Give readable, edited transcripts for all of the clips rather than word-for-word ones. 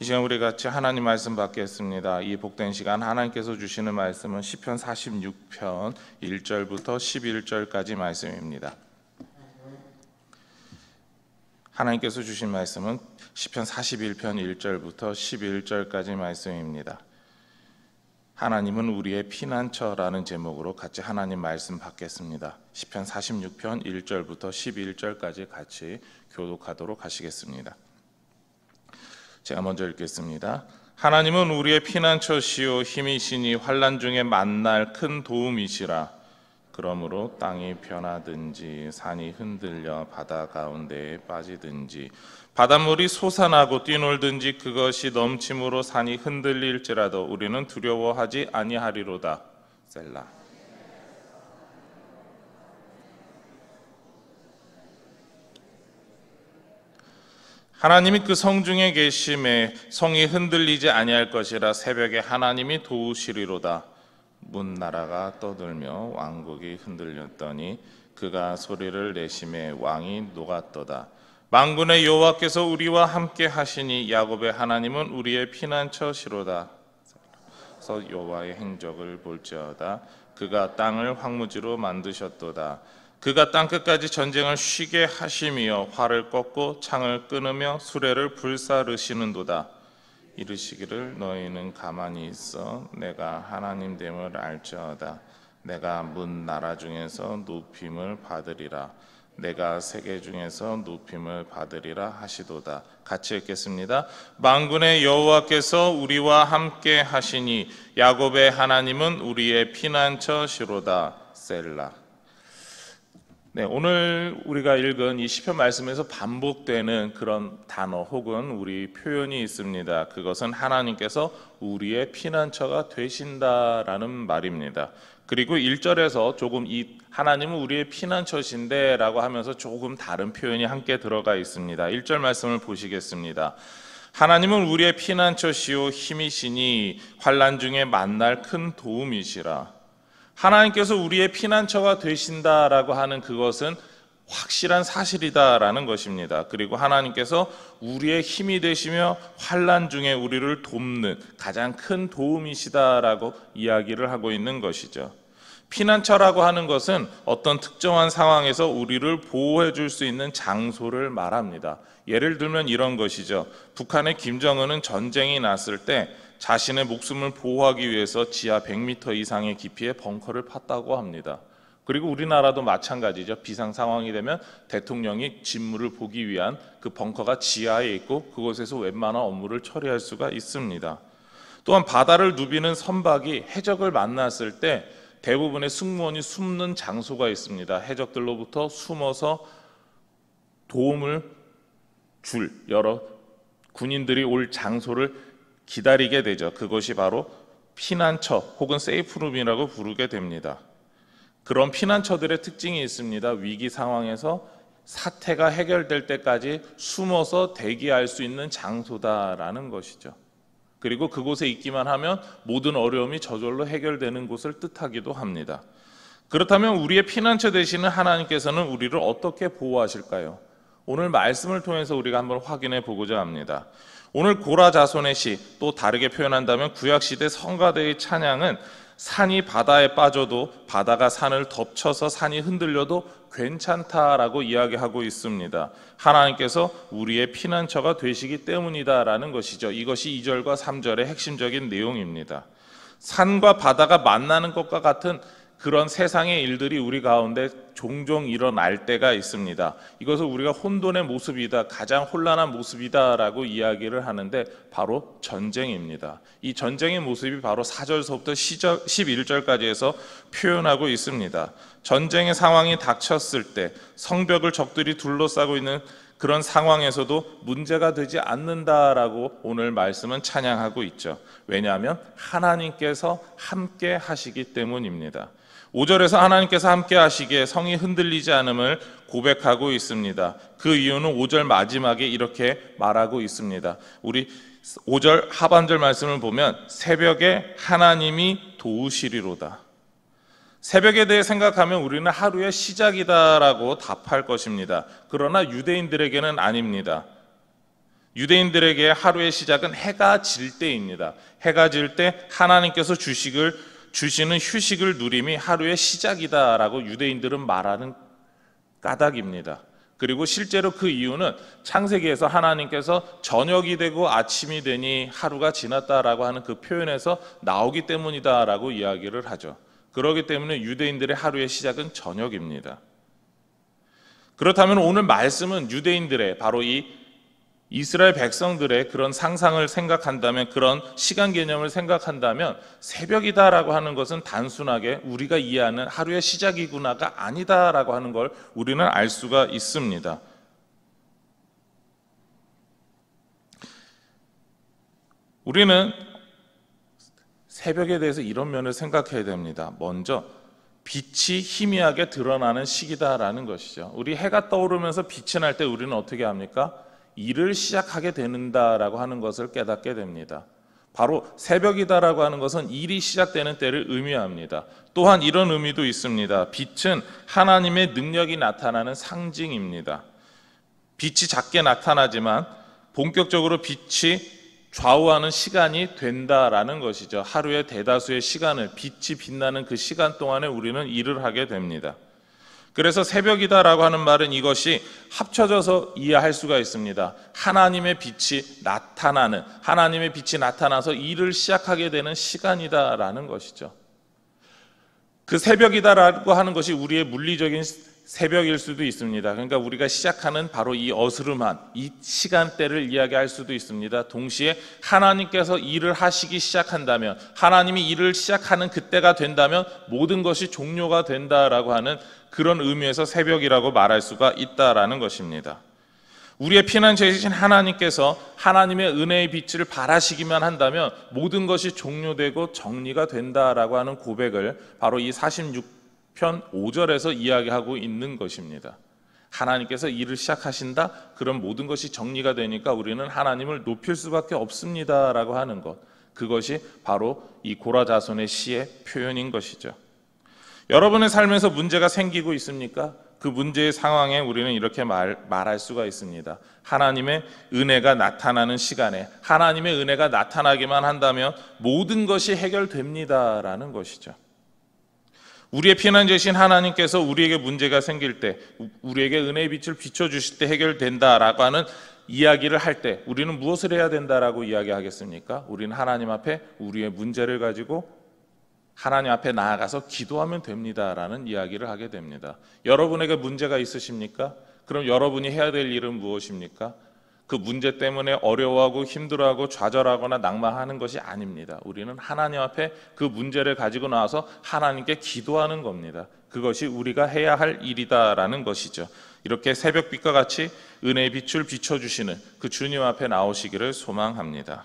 이 시간 우리 같이 하나님 말씀 받겠습니다. 이 복된 시간 하나님께서 주시는 말씀은 시편 46편 1절부터 11절까지 말씀입니다. 하나님께서 주신 말씀은 시편 41편 1절부터 11절까지 말씀입니다. 하나님은 우리의 피난처라는 제목으로 같이 하나님 말씀 받겠습니다. 시편 46편 1절부터 11절까지 같이 교독하도록 하시겠습니다. 제가 먼저 읽겠습니다. 하나님은 우리의 피난처시요 힘이시니 환난 중에 만날 큰 도움이시라. 그러므로 땅이 변하든지 산이 흔들려 바다 가운데에 빠지든지 바닷물이 솟아나고 뛰놀든지 그것이 넘침으로 산이 흔들릴지라도 우리는 두려워하지 아니하리로다. 셀라. 하나님이 그 성중에 계심에 성이 흔들리지 아니할 것이라. 새벽에 하나님이 도우시리로다. 문 나라가 떠들며 왕국이 흔들렸더니 그가 소리를 내심에 왕이 녹았도다. 만군의 여호와께서 우리와 함께 하시니 야곱의 하나님은 우리의 피난처시로다. 그래서 여호와의 행적을 볼지어다. 그가 땅을 황무지로 만드셨도다. 그가 땅끝까지 전쟁을 쉬게 하시며 활을 꺾고 창을 끊으며 수레를 불사르시는도다. 이르시기를 너희는 가만히 있어 내가 하나님 됨을 알지어다. 내가 문 나라 중에서 높임을 받으리라. 내가 세계 중에서 높임을 받으리라 하시도다. 같이 읽겠습니다. 만군의 여호와께서 우리와 함께 하시니 야곱의 하나님은 우리의 피난처시로다. 셀라. 네, 오늘 우리가 읽은 이 시편 말씀에서 반복되는 그런 단어 혹은 우리 표현이 있습니다. 그것은 하나님께서 우리의 피난처가 되신다라는 말입니다. 그리고 1절에서 조금 이 하나님은 우리의 피난처신데 라고 하면서 조금 다른 표현이 함께 들어가 있습니다. 1절 말씀을 보시겠습니다. 하나님은 우리의 피난처시요 힘이시니 환난 중에 만날 큰 도움이시라. 하나님께서 우리의 피난처가 되신다라고 하는 그것은 확실한 사실이다라는 것입니다. 그리고 하나님께서 우리의 힘이 되시며 환난 중에 우리를 돕는 가장 큰 도움이시다라고 이야기를 하고 있는 것이죠. 피난처라고 하는 것은 어떤 특정한 상황에서 우리를 보호해 줄 수 있는 장소를 말합니다. 예를 들면 이런 것이죠. 북한의 김정은은 전쟁이 났을 때 자신의 목숨을 보호하기 위해서 지하 100m 이상의 깊이에 벙커를 팠다고 합니다. 그리고 우리나라도 마찬가지죠. 비상 상황이 되면 대통령이 직무를 보기 위한 그 벙커가 지하에 있고 그곳에서 웬만한 업무를 처리할 수가 있습니다. 또한 바다를 누비는 선박이 해적을 만났을 때 대부분의 승무원이 숨는 장소가 있습니다. 해적들로부터 숨어서 도움을 줄 여러 군인들이 올 장소를 기다리게 되죠. 그것이 바로 피난처 혹은 세이프룸이라고 부르게 됩니다. 그런 피난처들의 특징이 있습니다. 위기 상황에서 사태가 해결될 때까지 숨어서 대기할 수 있는 장소다라는 것이죠. 그리고 그곳에 있기만 하면 모든 어려움이 저절로 해결되는 곳을 뜻하기도 합니다. 그렇다면 우리의 피난처 되시는 하나님께서는 우리를 어떻게 보호하실까요? 오늘 말씀을 통해서 우리가 한번 확인해 보고자 합니다. 오늘 고라 자손의 시, 또 다르게 표현한다면 구약시대 성가대의 찬양은 산이 바다에 빠져도 바다가 산을 덮쳐서 산이 흔들려도 괜찮다라고 이야기하고 있습니다. 하나님께서 우리의 피난처가 되시기 때문이다라는 것이죠. 이것이 2절과 3절의 핵심적인 내용입니다. 산과 바다가 만나는 것과 같은 그런 세상의 일들이 우리 가운데 종종 일어날 때가 있습니다. 이것을 우리가 혼돈의 모습이다, 가장 혼란한 모습이다라고 이야기를 하는데 바로 전쟁입니다. 이 전쟁의 모습이 바로 4절서부터 11절까지 해서 표현하고 있습니다. 전쟁의 상황이 닥쳤을 때 성벽을 적들이 둘러싸고 있는 그런 상황에서도 문제가 되지 않는다라고 오늘 말씀은 찬양하고 있죠. 왜냐하면 하나님께서 함께 하시기 때문입니다. 5절에서 하나님께서 함께 하시기에 성이 흔들리지 않음을 고백하고 있습니다. 그 이유는 5절 마지막에 이렇게 말하고 있습니다. 우리 5절 하반절 말씀을 보면 새벽에 하나님이 도우시리로다. 새벽에 대해 생각하면 우리는 하루의 시작이다라고 답할 것입니다. 그러나 유대인들에게는 아닙니다. 유대인들에게 하루의 시작은 해가 질 때입니다. 해가 질 때 하나님께서 주시는 휴식을 누림이 하루의 시작이다라고 유대인들은 말하는 까닭입니다. 그리고 실제로 그 이유는 창세기에서 하나님께서 저녁이 되고 아침이 되니 하루가 지났다라고 하는 그 표현에서 나오기 때문이다라고 이야기를 하죠. 그렇기 때문에 유대인들의 하루의 시작은 저녁입니다. 그렇다면 오늘 말씀은 유대인들의, 바로 이 이스라엘 백성들의 그런 상상을 생각한다면, 그런 시간 개념을 생각한다면 새벽이다라고 하는 것은 단순하게 우리가 이해하는 하루의 시작이구나가 아니다라고 하는 걸 우리는 알 수가 있습니다. 우리는 새벽에 대해서 이런 면을 생각해야 됩니다. 먼저 빛이 희미하게 드러나는 시기다라는 것이죠. 우리 해가 떠오르면서 빛이 날 때 우리는 어떻게 합니까? 일을 시작하게 된다라고 하는 것을 깨닫게 됩니다. 바로 새벽이다라고 하는 것은 일이 시작되는 때를 의미합니다. 또한 이런 의미도 있습니다. 빛은 하나님의 능력이 나타나는 상징입니다. 빛이 작게 나타나지만 본격적으로 빛이 좌우하는 시간이 된다라는 것이죠. 하루의 대다수의 시간을, 빛이 빛나는 그 시간 동안에 우리는 일을 하게 됩니다. 그래서 새벽이다라고 하는 말은 이것이 합쳐져서 이해할 수가 있습니다. 하나님의 빛이 나타나서 일을 시작하게 되는 시간이다라는 것이죠. 그 새벽이다라고 하는 것이 우리의 물리적인 새벽일 수도 있습니다. 그러니까 우리가 시작하는 바로 이 어스름한 이 시간대를 이야기할 수도 있습니다. 동시에 하나님께서 일을 하시기 시작한다면, 하나님이 일을 시작하는 그때가 된다면 모든 것이 종료가 된다라고 하는 그런 의미에서 새벽이라고 말할 수가 있다라는 것입니다. 우리의 피난처이신 하나님께서 하나님의 은혜의 빛을 발하시기만 한다면 모든 것이 종료되고 정리가 된다라고 하는 고백을 바로 이 46편 5절에서 이야기하고 있는 것입니다. 하나님께서 일을 시작하신다? 그럼 모든 것이 정리가 되니까 우리는 하나님을 높일 수밖에 없습니다라고 하는 것, 그것이 바로 이 고라자손의 시의 표현인 것이죠. 여러분의 삶에서 문제가 생기고 있습니까? 그 문제의 상황에 우리는 이렇게 말할 수가 있습니다. 하나님의 은혜가 나타나는 시간에 하나님의 은혜가 나타나기만 한다면 모든 것이 해결됩니다라는 것이죠. 우리의 피난처이신 하나님께서 우리에게 문제가 생길 때, 우리에게 은혜의 빛을 비춰주실 때 해결된다라고 하는 이야기를 할 때 우리는 무엇을 해야 된다라고 이야기하겠습니까? 우리는 하나님 앞에 우리의 문제를 가지고 하나님 앞에 나아가서 기도하면 됩니다라는 이야기를 하게 됩니다. 여러분에게 문제가 있으십니까? 그럼 여러분이 해야 될 일은 무엇입니까? 그 문제 때문에 어려워하고 힘들어하고 좌절하거나 낙망하는 것이 아닙니다. 우리는 하나님 앞에 그 문제를 가지고 나와서 하나님께 기도하는 겁니다. 그것이 우리가 해야 할 일이다라는 것이죠. 이렇게 새벽빛과 같이 은혜의 빛을 비춰주시는 그 주님 앞에 나오시기를 소망합니다.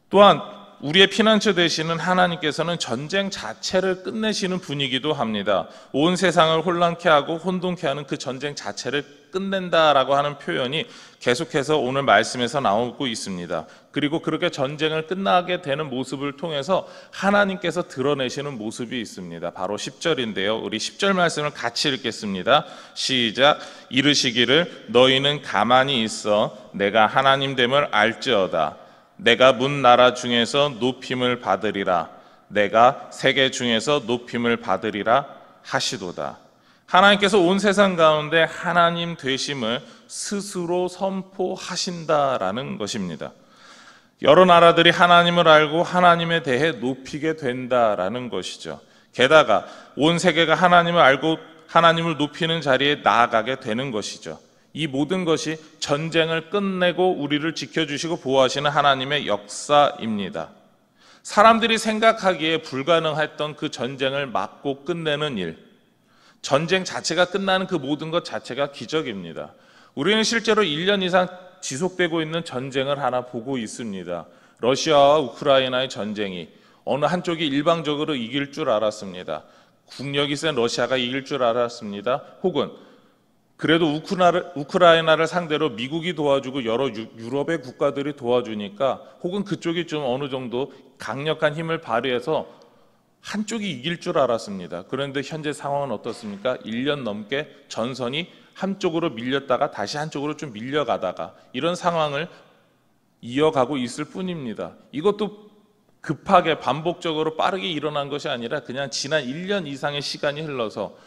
또한 우리의 피난처 되시는 하나님께서는 전쟁 자체를 끝내시는 분이기도 합니다. 온 세상을 혼란케 하고 혼돈케 하는 그 전쟁 자체를 끝낸다라고 하는 표현이 계속해서 오늘 말씀에서 나오고 있습니다. 그리고 그렇게 전쟁을 끝나게 되는 모습을 통해서 하나님께서 드러내시는 모습이 있습니다. 바로 10절인데요. 우리 10절 말씀을 같이 읽겠습니다. 시작. 이르시기를 너희는 가만히 있어 내가 하나님됨을 알지어다. 내가 문 나라 중에서 높임을 받으리라. 내가 세계 중에서 높임을 받으리라 하시도다. 하나님께서 온 세상 가운데 하나님 되심을 스스로 선포하신다라는 것입니다. 여러 나라들이 하나님을 알고 하나님에 대해 높이게 된다라는 것이죠. 게다가 온 세계가 하나님을 알고 하나님을 높이는 자리에 나아가게 되는 것이죠. 이 모든 것이 전쟁을 끝내고 우리를 지켜주시고 보호하시는 하나님의 역사입니다. 사람들이 생각하기에 불가능했던 그 전쟁을 막고 끝내는 일, 전쟁 자체가 끝나는 그 모든 것 자체가 기적입니다. 우리는 실제로 1년 이상 지속되고 있는 전쟁을 하나 보고 있습니다. 러시아와 우크라이나의 전쟁이 어느 한쪽이 일방적으로 이길 줄 알았습니다. 국력이 센 러시아가 이길 줄 알았습니다. 혹은 그래도 우크라이나를 상대로 미국이 도와주고 여러 유럽의 국가들이 도와주니까 혹은 그쪽이 좀 어느 정도 강력한 힘을 발휘해서 한쪽이 이길 줄 알았습니다. 그런데 현재 상황은 어떻습니까? 1년 넘게 전선이 한쪽으로 밀렸다가 다시 한쪽으로 좀 밀려가다가 이런 상황을 이어가고 있을 뿐입니다. 이것도 급하게 반복적으로 빠르게 일어난 것이 아니라 그냥 지난 1년 이상의 시간이 흘러서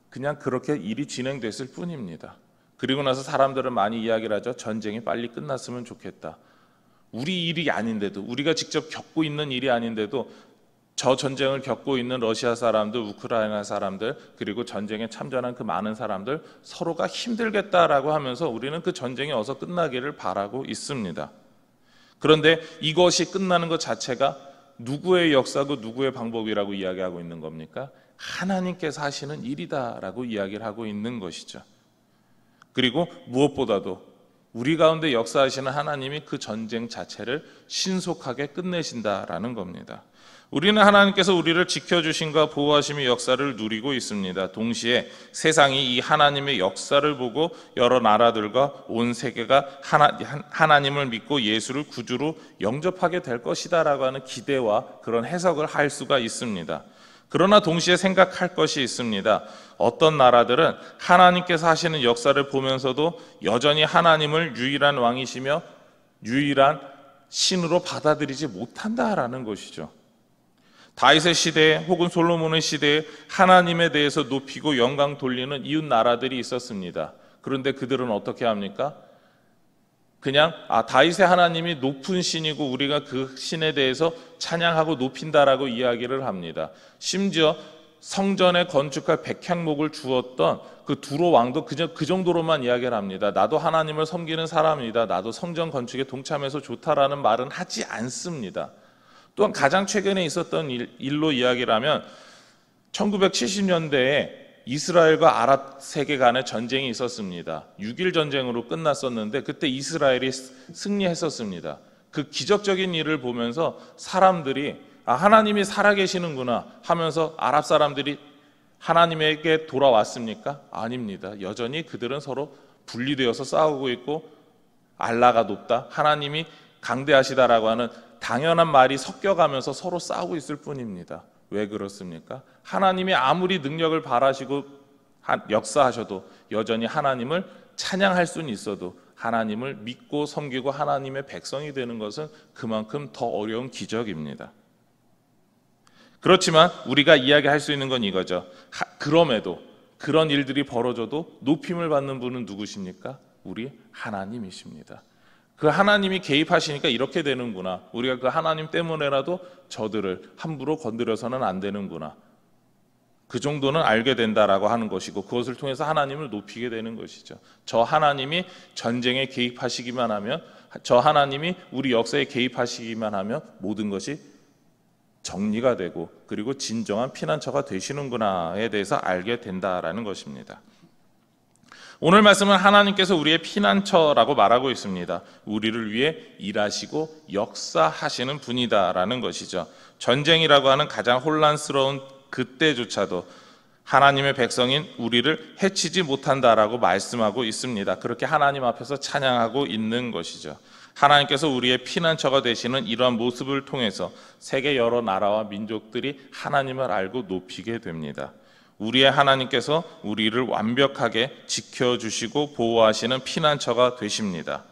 그냥 그렇게 일이 진행됐을 뿐입니다. 그리고 나서 사람들은 많이 이야기를 하죠. 전쟁이 빨리 끝났으면 좋겠다. 우리 일이 아닌데도, 우리가 직접 겪고 있는 일이 아닌데도 저 전쟁을 겪고 있는 러시아 사람들, 우크라이나 사람들, 그리고 전쟁에 참전한 그 많은 사람들 서로가 힘들겠다라고 하면서 우리는 그 전쟁이 어서 끝나기를 바라고 있습니다. 그런데 이것이 끝나는 것 자체가 누구의 역사고 누구의 방법이라고 이야기하고 있는 겁니까? 하나님께서 하시는 일이다라고 이야기를 하고 있는 것이죠. 그리고 무엇보다도 우리 가운데 역사하시는 하나님이 그 전쟁 자체를 신속하게 끝내신다라는 겁니다. 우리는 하나님께서 우리를 지켜주심과 보호하심의 역사를 누리고 있습니다. 동시에 세상이 이 하나님의 역사를 보고 여러 나라들과 온 세계가 하나님을 믿고 예수를 구주로 영접하게 될 것이다라고 하는 기대와 그런 해석을 할 수가 있습니다. 그러나 동시에 생각할 것이 있습니다. 어떤 나라들은 하나님께서 하시는 역사를 보면서도 여전히 하나님을 유일한 왕이시며 유일한 신으로 받아들이지 못한다라는 것이죠. 다윗의 시대에 혹은 솔로몬의 시대에 하나님에 대해서 높이고 영광 돌리는 이웃 나라들이 있었습니다. 그런데 그들은 어떻게 합니까? 그냥 다윗의 하나님이 높은 신이고 우리가 그 신에 대해서 찬양하고 높인다라고 이야기를 합니다. 심지어 성전에 건축할 백향목을 주었던 그 두로 왕도 그 정도로만 이야기를 합니다. 나도 하나님을 섬기는 사람이다. 나도 성전 건축에 동참해서 좋다라는 말은 하지 않습니다. 또한 가장 최근에 있었던 일로 이야기를 하면 1970년대에 이스라엘과 아랍 세계 간의 전쟁이 있었습니다. 6.1 전쟁으로 끝났었는데 그때 이스라엘이 승리했었습니다. 그 기적적인 일을 보면서 사람들이 하나님이 살아계시는구나 하면서 아랍 사람들이 하나님에게 돌아왔습니까? 아닙니다. 여전히 그들은 서로 분리되어서 싸우고 있고 알라가 높다, 하나님이 강대하시다라고 하는 당연한 말이 섞여가면서 서로 싸우고 있을 뿐입니다. 왜 그렇습니까? 하나님이 아무리 능력을 발하시고 역사하셔도 여전히 하나님을 찬양할 수는 있어도 하나님을 믿고 섬기고 하나님의 백성이 되는 것은 그만큼 더 어려운 기적입니다. 그렇지만 우리가 이야기할 수 있는 건 이거죠. 그럼에도 그런 일들이 벌어져도 높임을 받는 분은 누구십니까? 우리 하나님이십니다. 그 하나님이 개입하시니까 이렇게 되는구나. 우리가 그 하나님 때문에라도 저들을 함부로 건드려서는 안 되는구나. 그 정도는 알게 된다라고 하는 것이고 그것을 통해서 하나님을 높이게 되는 것이죠. 저 하나님이 전쟁에 개입하시기만 하면, 저 하나님이 우리 역사에 개입하시기만 하면 모든 것이 정리가 되고 그리고 진정한 피난처가 되시는구나에 대해서 알게 된다라는 것입니다. 오늘 말씀은 하나님께서 우리의 피난처라고 말하고 있습니다. 우리를 위해 일하시고 역사하시는 분이다라는 것이죠. 전쟁이라고 하는 가장 혼란스러운 그때조차도 하나님의 백성인 우리를 해치지 못한다라고 말씀하고 있습니다. 그렇게 하나님 앞에서 찬양하고 있는 것이죠. 하나님께서 우리의 피난처가 되시는 이러한 모습을 통해서 세계 여러 나라와 민족들이 하나님을 알고 높이게 됩니다. 우리의 하나님께서 우리를 완벽하게 지켜주시고 보호하시는 피난처가 되십니다.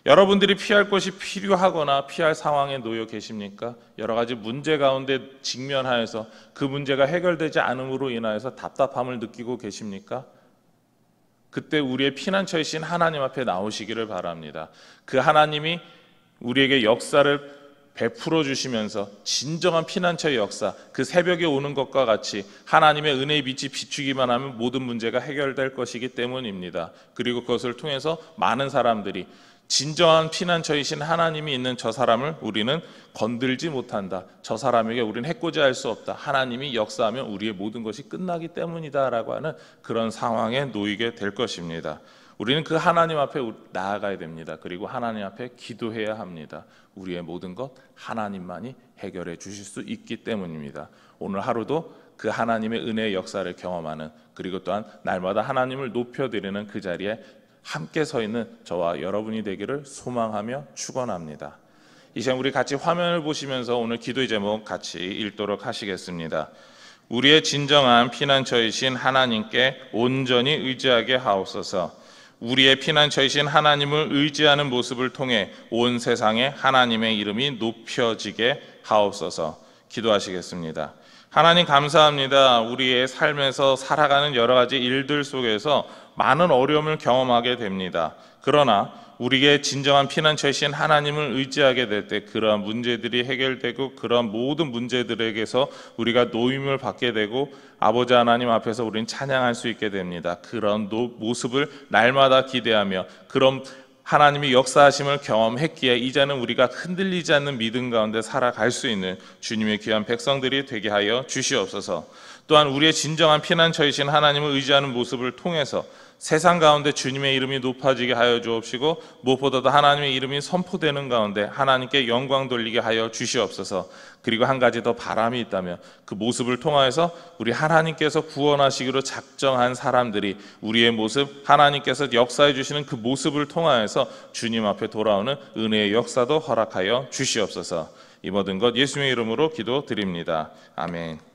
여러분들이 피할 것이 필요하거나 피할 상황에 놓여 계십니까? 여러 가지 문제 가운데 직면하여서 그 문제가 해결되지 않음으로 인하여서 답답함을 느끼고 계십니까? 그때 우리의 피난처이신 하나님 앞에 나오시기를 바랍니다. 그 하나님이 우리에게 역사를 베풀어 주시면서 진정한 피난처의 역사, 그 새벽에 오는 것과 같이 하나님의 은혜의 빛이 비추기만 하면 모든 문제가 해결될 것이기 때문입니다. 그리고 그것을 통해서 많은 사람들이 진정한 피난처이신 하나님이 있는 저 사람을 우리는 건들지 못한다. 저 사람에게 우리는 해코지할 수 없다. 하나님이 역사하면 우리의 모든 것이 끝나기 때문이다라고 하는 그런 상황에 놓이게 될 것입니다. 우리는 그 하나님 앞에 나아가야 됩니다. 그리고 하나님 앞에 기도해야 합니다. 우리의 모든 것 하나님만이 해결해 주실 수 있기 때문입니다. 오늘 하루도 그 하나님의 은혜의 역사를 경험하는, 그리고 또한 날마다 하나님을 높여드리는 그 자리에 함께 서 있는 저와 여러분이 되기를 소망하며 축원합니다. 이 시간 우리 같이 화면을 보시면서 오늘 기도의 제목 같이 읽도록 하시겠습니다. 우리의 진정한 피난처이신 하나님께 온전히 의지하게 하옵소서. 우리의 피난처이신 하나님을 의지하는 모습을 통해 온 세상에 하나님의 이름이 높여지게 하옵소서. 기도하시겠습니다. 하나님 감사합니다. 우리의 삶에서 살아가는 여러 가지 일들 속에서 많은 어려움을 경험하게 됩니다. 그러나 우리의 진정한 피난처이신 하나님을 의지하게 될 때 그러한 문제들이 해결되고 그러한 모든 문제들에게서 우리가 노임을 받게 되고 아버지 하나님 앞에서 우리는 찬양할 수 있게 됩니다. 그런 모습을 날마다 기대하며 그런 하나님이 역사하심을 경험했기에 이제는 우리가 흔들리지 않는 믿음 가운데 살아갈 수 있는 주님의 귀한 백성들이 되게 하여 주시옵소서. 또한 우리의 진정한 피난처이신 하나님을 의지하는 모습을 통해서 세상 가운데 주님의 이름이 높아지게 하여 주옵시고 무엇보다도 하나님의 이름이 선포되는 가운데 하나님께 영광 돌리게 하여 주시옵소서. 그리고 한 가지 더 바람이 있다면 그 모습을 통하여서 우리 하나님께서 구원하시기로 작정한 사람들이 우리의 모습, 하나님께서 역사해 주시는 그 모습을 통하여서 주님 앞에 돌아오는 은혜의 역사도 허락하여 주시옵소서. 이 모든 것 예수님의 이름으로 기도드립니다. 아멘.